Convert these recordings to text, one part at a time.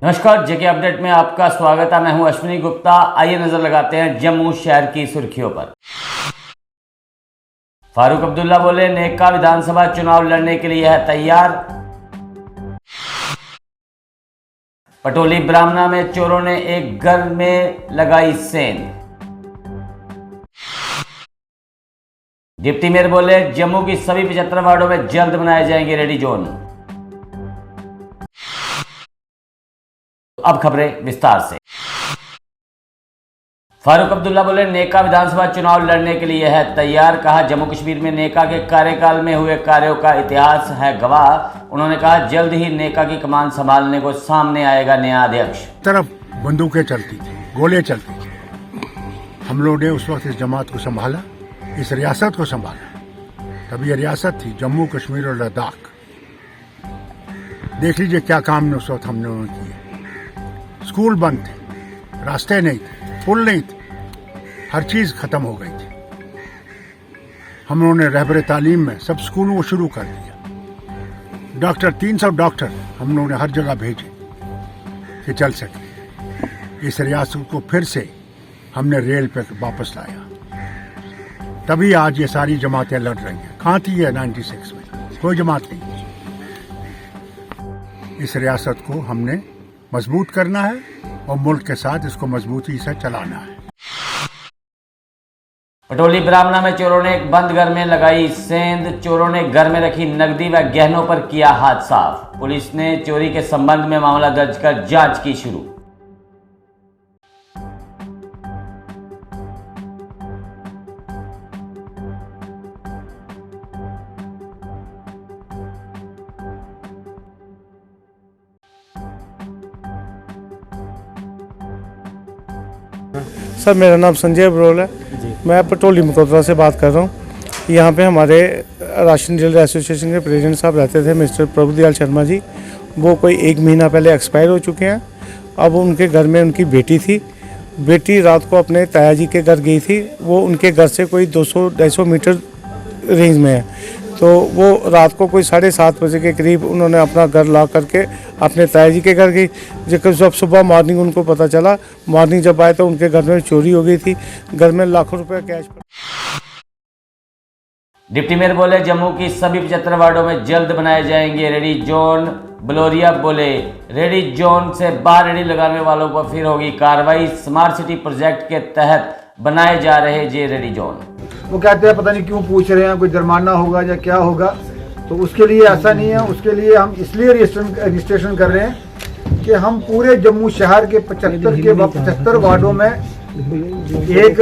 नमस्कार, जेके अपडेट में आपका स्वागत है। मैं हूं अश्विनी गुप्ता। आइए नजर लगाते हैं जम्मू शहर की सुर्खियों पर। फारूक अब्दुल्ला बोले, नेका विधानसभा चुनाव लड़ने के लिए है तैयार। पटोली ब्राह्मणा में चोरों ने एक घर में लगाई सेंध। डिप्टी मेयर बोले, जम्मू की सभी 75 वार्डों में जल्द बनाए जाएंगे रेडी जोन। अब खबरें विस्तार से। फारूक अब्दुल्ला बोले, नेका विधानसभा चुनाव लड़ने के लिए है तैयार। कहा, जम्मू कश्मीर में नेका के कार्यकाल में हुए कार्यों का इतिहास है गवाह। उन्होंने कहा, जल्द ही नेका की कमान संभालने को सामने आएगा नया अध्यक्ष। तरफ बंदूकें चलती थी, गोलियां चलती थी। हम लोगों ने उस वक्त इस जमात को संभाला, इस रियासत को संभाला। तब ये रियासत थी जम्मू कश्मीर और लद्दाख। देख लीजिए क्या काम उस वक्त हम लोगों ने किए। स्कूल बंद थे, रास्ते नहीं थे, पुल नहीं थे, हर चीज खत्म हो गई थी। हम लोगों ने रहबर तालीम में सब स्कूलों को शुरू कर दिया। डॉक्टर 300 डॉक्टर हम लोगों ने हर जगह भेजे कि चल सके। इस रियासत को फिर से हमने रेल पे वापस लाया। तभी आज ये सारी जमातें लड़ रही हैं। कहाँ थी ये 96 में? कोई जमात नहीं। इस रियासत को हमने मजबूत करना है और मुल्क के साथ इसको मजबूती से चलाना है। पटोली ब्राह्मणा में चोरों ने एक बंद घर में लगाई सेंध। चोरों ने घर में रखी नकदी व गहनों पर किया हाथ साफ। पुलिस ने चोरी के संबंध में मामला दर्ज कर जांच की शुरू। सर, मेरा नाम संजय बरोल है। मैं पटोली मकोदरा से बात कर रहा हूँ। यहाँ पे हमारे राशन डीलर एसोसिएशन के प्रेसिडेंट साहब रहते थे, मिस्टर प्रभुदयाल शर्मा जी। वो कोई 1 महीना पहले एक्सपायर हो चुके हैं। अब उनके घर में उनकी बेटी थी। बेटी रात को अपने ताया जी के घर गई थी। वो उनके घर से कोई 200-250 मीटर रेंज में है। तो वो रात को कोई 7:30 बजे के करीब उन्होंने अपना घर ला करके अपने ताया जी के घर गई। जब सुबह मॉर्निंग उनको पता चला, मॉर्निंग जब आए तो उनके घर में चोरी हो गई थी। घर में लाखों रुपए कैश। डिप्टी मेयर बोले, जम्मू की सभी 75 वार्डों में जल्द बनाए जाएंगे रेडी जोन। बलोरिया बोले, रेडी जोन से बाहर रेडी लगाने वालों पर फिर होगी कार्रवाई। स्मार्ट सिटी प्रोजेक्ट के तहत बनाए जा रहे ये रेडी जोन। वो कहते हैं पता नहीं क्यों पूछ रहे हैं, कोई जुर्माना होगा या क्या होगा। तो उसके लिए ऐसा नहीं है। उसके लिए हम इसलिए रजिस्ट्रेशन कर रहे हैं कि हम पूरे जम्मू शहर के 75 वार्डों में एक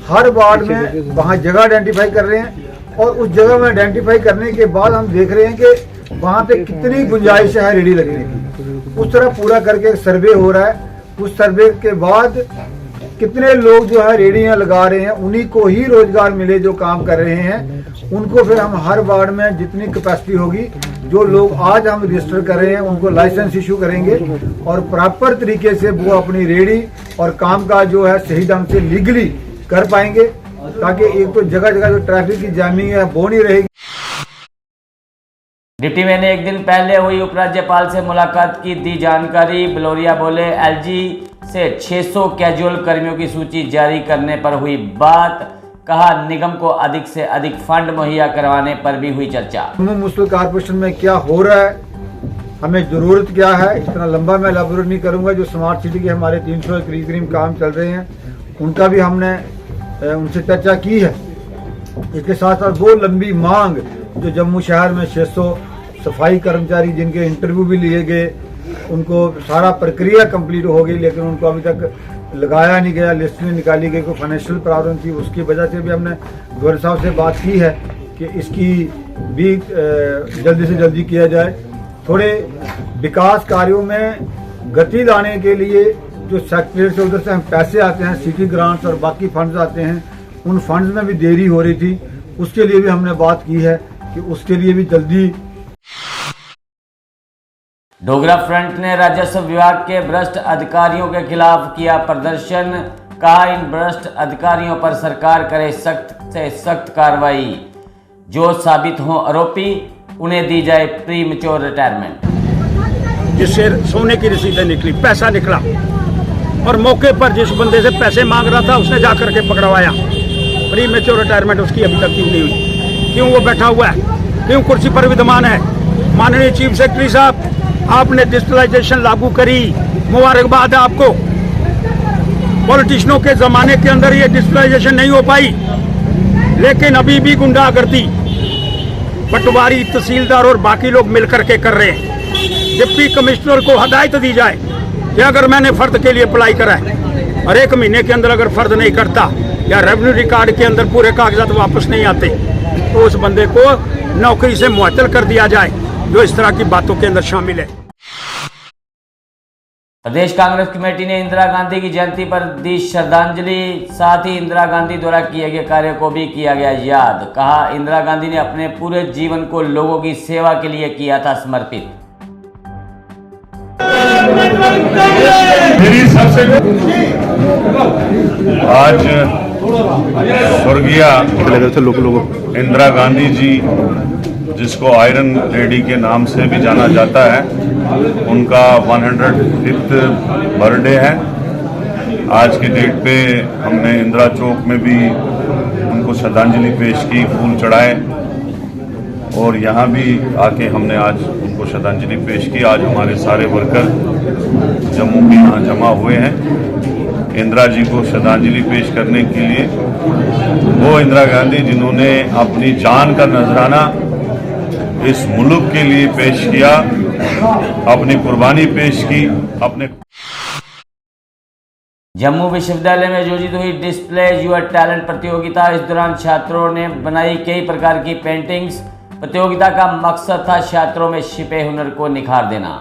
हर वार्ड में वहाँ जगह आइडेंटिफाई कर रहे हैं। और उस जगह में आइडेंटिफाई करने के बाद हम देख रहे हैं कि वहाँ पे कितनी गुंजाइश है रेडी लगने की। उस तरह पूरा करके सर्वे हो रहा है। उस सर्वे के बाद कितने लोग जो है रेडियां लगा रहे हैं, उन्हीं को ही रोजगार मिले जो काम कर रहे हैं। उनको फिर हम हर वार्ड में जितनी कैपेसिटी होगी, जो लोग आज हम रजिस्टर कर रहे हैं, उनको लाइसेंस इशू करेंगे और प्रॉपर तरीके से वो अपनी रेडी और काम का जो है सही ढंग से लीगली कर पाएंगे, ताकि एक तो जगह जगह जो ट्रैफिक की जामिंग है वो नहीं रहेगी। डिप्टी मेयर ने एक दिन पहले हुई उपराज्यपाल से मुलाकात की दी जानकारी। बलोरिया बोले, एलजी से 600 कैजुअल कर्मियों की सूची जारी करने पर हुई बात। कहा, निगम को अधिक से अधिक फंड मुहैया करवाने पर भी हुई चर्चा। जम्मू म्युनिसिपल कॉर्पोरेशन में क्या हो रहा है, हमें जरूरत क्या है, इतना लंबा मैं एलाबोरेट नहीं करूंगा। जो स्मार्ट सिटी के हमारे 300 के करीब काम चल रहे हैं, उनका भी हमने उनसे चर्चा की है। इसके साथ साथ वो लंबी मांग जो जम्मू शहर में 600 सफाई कर्मचारी जिनके इंटरव्यू भी लिए गए, उनको सारा प्रक्रिया कंप्लीट हो गई, लेकिन उनको अभी तक लगाया नहीं गया, लिस्ट नहीं निकाली गई। कोई फाइनेंशियल प्रॉब्लम थी, उसकी वजह से भी हमने गवर्नर साहब से बात की है कि इसकी भी जल्दी से जल्दी किया जाए। थोड़े विकास कार्यों में गति लाने के लिए जो सेक्रेटरीट से उधर से हम पैसे आते हैं, सिटी ग्रांट्स और बाकी फंड्स आते हैं, उन फंड्स में भी देरी हो रही थी। उसके लिए भी हमने बात की है कि उसके लिए भी जल्दी। डोगरा फ्रंट ने राजस्व विभाग के भ्रष्ट अधिकारियों के खिलाफ किया प्रदर्शन। कहा, इन भ्रष्ट अधिकारियों पर सरकार करे सख्त से सख्त कार्रवाई। जो साबित हों आरोपी, उन्हें दी जाए प्री मैच्योर रिटायरमेंट। जिससे सोने की रसीदें निकली, पैसा निकला, और मौके पर जिस बंदे से पैसे मांग रहा था उसने जा करके पकड़वाया। प्री मेच्योर रिटायरमेंट उसकी अभी तक क्यों नहीं हुई? क्यों वो बैठा हुआ है? क्यों कुर्सी पर विद्यमान है? माननीय चीफ सेक्रेटरी साहब, आपने डिजिटलाइजेशन लागू करी, मुबारकबाद है आपको। पॉलिटिशियनों के ज़माने के अंदर ये डिजिटलाइजेशन नहीं हो पाई, लेकिन अभी भी गुंडागर्दी पटवारी, तहसीलदार और बाकी लोग मिलकर के कर रहे हैं। डिप्टी कमिश्नर को हदायत दी जाए कि अगर मैंने फर्द के लिए अप्लाई करा है और 1 महीने के अंदर अगर फर्द नहीं करता या रेवेन्यू रिकॉर्ड के अंदर पूरे कागजात वापस नहीं आते तो उस बंदे को नौकरी से मुअत्तल कर दिया जाए, जो इस तरह की बातों के अंदर शामिल है। प्रदेश कांग्रेस कमेटी ने इंदिरा गांधी की जयंती पर दी श्रद्धांजलि, साथ ही इंदिरा गांधी द्वारा किए गए कार्य को भी किया गया याद। कहा, इंदिरा गांधी ने अपने पूरे जीवन को लोगों की सेवा के लिए किया था समर्पित। मेरी सबसे आज स्वर्गीय इंदिरा गांधी जी, जिसको आयरन लेडी के नाम से भी जाना जाता है, उनका 105th बर्थडे है। आज की डेट पे हमने इंदिरा चौक में भी उनको श्रद्धांजलि पेश की, फूल चढ़ाए, और यहाँ भी आके हमने आज उनको श्रद्धांजलि पेश की। आज हमारे सारे वर्कर जम्मू में यहाँ जमा हुए हैं इंदिरा जी को श्रद्धांजलि पेश करने के लिए। वो इंदिरा गांधी जिन्होंने अपनी जान का नजराना इस मुल्क के लिए पेश किया, अपनी कुर्बानी पेश की। अपने जम्मू विश्वविद्यालय में आयोजित हुई डिस्प्ले यूर टैलेंट प्रतियोगिता। इस दौरान छात्रों ने बनाई कई प्रकार की पेंटिंग्स। प्रतियोगिता का मकसद था छात्रों में छिपे हुनर को निखार देना।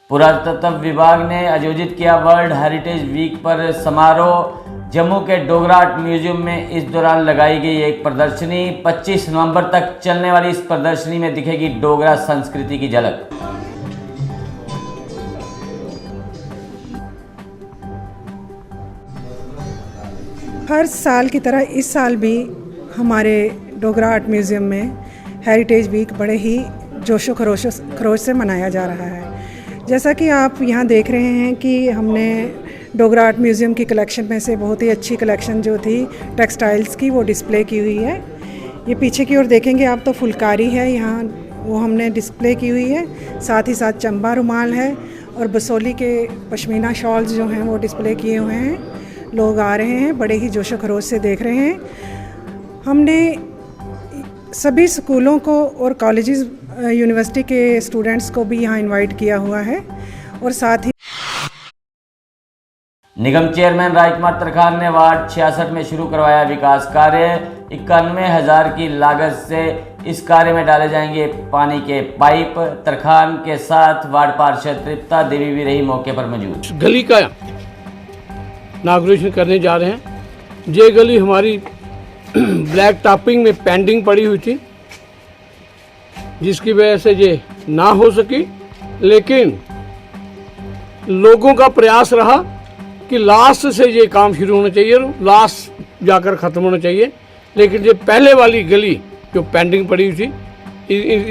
पुरातत्व विभाग ने आयोजित किया वर्ल्ड हेरिटेज वीक पर समारोह। जम्मू के डोगरा आर्ट म्यूजियम में इस दौरान लगाई गई एक प्रदर्शनी। 25 नवंबर तक चलने वाली इस प्रदर्शनी में दिखेगी डोगरा संस्कृति की झलक। हर साल की तरह इस साल भी हमारे डोगरा आर्ट म्यूज़ियम में हेरिटेज वीक बड़े ही जोशो खरोश से मनाया जा रहा है। जैसा कि आप यहाँ देख रहे हैं कि हमने डोगरा आर्ट म्यूज़ियम की कलेक्शन में से बहुत ही अच्छी कलेक्शन जो थी टेक्सटाइल्स की, वो डिस्प्ले की हुई है। ये पीछे की ओर देखेंगे आप तो फुलकारी है यहाँ, वो हमने डिस्प्ले की हुई है। साथ ही साथ चंबा रुमाल है और बसोली के पश्मीना शॉल्स जो हैं वो डिस्प्ले किए हुए हैं। लोग आ रहे हैं, बड़े ही जोशो खरोश से देख रहे हैं। हमने सभी स्कूलों को और कॉलेजेस, यूनिवर्सिटी के स्टूडेंट्स को भी यहाँ इनवाइट किया हुआ है। और साथ ही निगम चेयरमैन राजकुमार तरखान ने वार्ड 66 में शुरू करवाया विकास कार्य। 91,000 की लागत से इस कार्य में डाले जाएंगे पानी के पाइप। तरखान के साथ वार्ड पार्षद तृप्ता देवी भी रही मौके पर मौजूद। गली का इनॉग्रेशन करने जा रहे हैं। ये गली हमारी ब्लैक टॉपिंग में पेंडिंग पड़ी हुई थी, जिसकी वजह से ये ना हो सकी, लेकिन लोगों का प्रयास रहा कि लास्ट से ये काम शुरू होना चाहिए, लास्ट जाकर ख़त्म होना चाहिए। लेकिन ये पहले वाली गली जो पेंडिंग पड़ी हुई थी,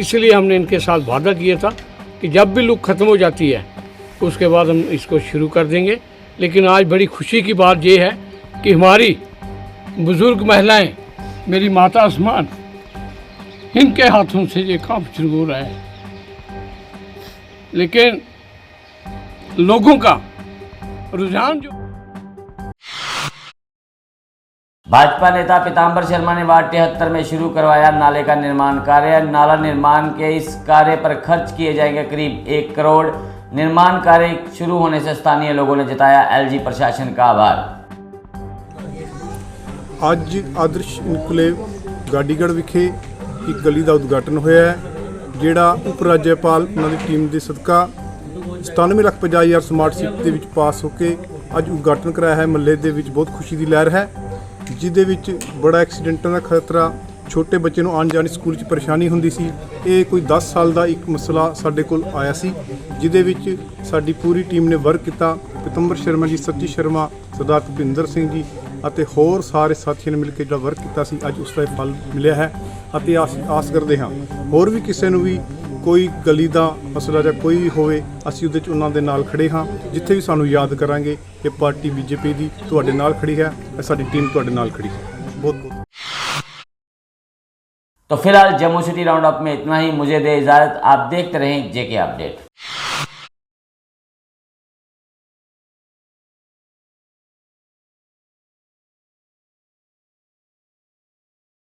इसलिए हमने इनके साथ वादा किया था कि जब भी लुक ख़त्म हो जाती है उसके बाद हम इसको शुरू कर देंगे। लेकिन आज बड़ी खुशी की बात ये है कि हमारी बुज़ुर्ग महिलाएं, मेरी माता आसमान, इनके हाथों से ये काम शुरू हो रहा है। लेकिन लोगों का रुझान जो भाजपा नेता पीताम्बर शर्मा ने वार्ड 73 में शुरू करवाया नाले का निर्माण कार्य। नाला निर्माण के इस कार्य पर खर्च किए जाएंगे करीब 1 करोड़। निर्माण कार्य शुरू होने से स्थानीय लोगों ने जताया एलजी प्रशासन का आभार। ਅੱਜ ਆਦਰਸ਼ ਇਨਕਲੇਵ ਗਾਡੀਗੜ੍ਹ ਵਿਖੇ ਇੱਕ ਗਲੀ ਦਾ ਉਦਘਾਟਨ ਹੋਇਆ ਹੈ, ਜਿਹੜਾ ਉਪ ਰਾਜਪਾਲ ਉਹਨਾਂ ਦੀ ਟੀਮ ਦੇ ਸਦਕਾ 97,50,000 ਸਮਾਰਟ ਸਿਟੀ ਦੇ ਵਿੱਚ ਪਾਸ ਹੋ ਕੇ ਅੱਜ ਉਦਘਾਟਨ ਕਰਾਇਆ ਹੈ। ਮਹੱਲੇ ਦੇ ਵਿੱਚ ਬਹੁਤ ਖੁਸ਼ੀ ਦੀ ਲਹਿਰ ਹੈ, ਜਿਹਦੇ ਵਿੱਚ ਬੜਾ ਐਕਸੀਡੈਂਟਾਂ ਦਾ ਖਤਰਾ, ਛੋਟੇ ਬੱਚੇ ਨੂੰ ਆਉਣ ਜਾਣ ਸਕੂਲ 'ਚ ਪਰੇਸ਼ਾਨੀ ਹੁੰਦੀ ਸੀ। ਇਹ ਕੋਈ 10 ਸਾਲ ਦਾ ਇੱਕ ਮਸਲਾ ਸਾਡੇ ਕੋਲ ਆਇਆ ਸੀ, ਜਿਹਦੇ ਵਿੱਚ ਸਾਡੀ ਪੂਰੀ ਟੀਮ ਨੇ ਵਰਕ ਕੀਤਾ। ਪੀਤਾਂਬਰ ਸ਼ਰਮਾ ਜੀ, ਸਤੀ ਸ਼ਰਮਾ, ਸਰਦਾਰ ਭੁਪਿੰਦਰ ਸਿੰਘ ਜੀ ਅਤੇ ਹੋਰ ਸਾਰੇ ਸਾਥੀਆਂ ਨੇ ਮਿਲ ਕੇ ਜਿਹੜਾ ਵਰਕ ਕੀਤਾ ਸੀ, ਅੱਜ ਉਸ ਦਾ ਫਲ ਮਿਲਿਆ ਹੈ। ਅਤੇ ਆਸ ਕਰਦੇ ਹਾਂ ਹੋਰ ਵੀ ਕਿਸੇ ਨੂੰ ਵੀ ਕੋਈ ਗਲੀ ਦਾ ਮਸਲਾ ਜਾਂ ਕੋਈ ਹੋਵੇ, ਅਸੀਂ ਉਹਦੇ 'ਚ ਉਹਨਾਂ ਦੇ ਨਾਲ ਖੜੇ ਹਾਂ। ਜਿੱਥੇ ਵੀ ਸਾਨੂੰ ਯਾਦ ਕਰਾਂਗੇ ਇਹ ਪਾਰਟੀ ਬੀਜੇਪੀ ਦੀ ਤੁਹਾਡੇ ਨਾਲ ਖੜੀ ਹੈ, ਸਾਡੀ ਟੀਮ ਤੁਹਾਡੇ ਨਾਲ ਖੜੀ ਹੈ। बहुत बहुत तो फिलहाल जम्मू सिटी राउंड अप में इतना ही। मुझे दे इजाजत, आप देखते रहें जेके अपडेट।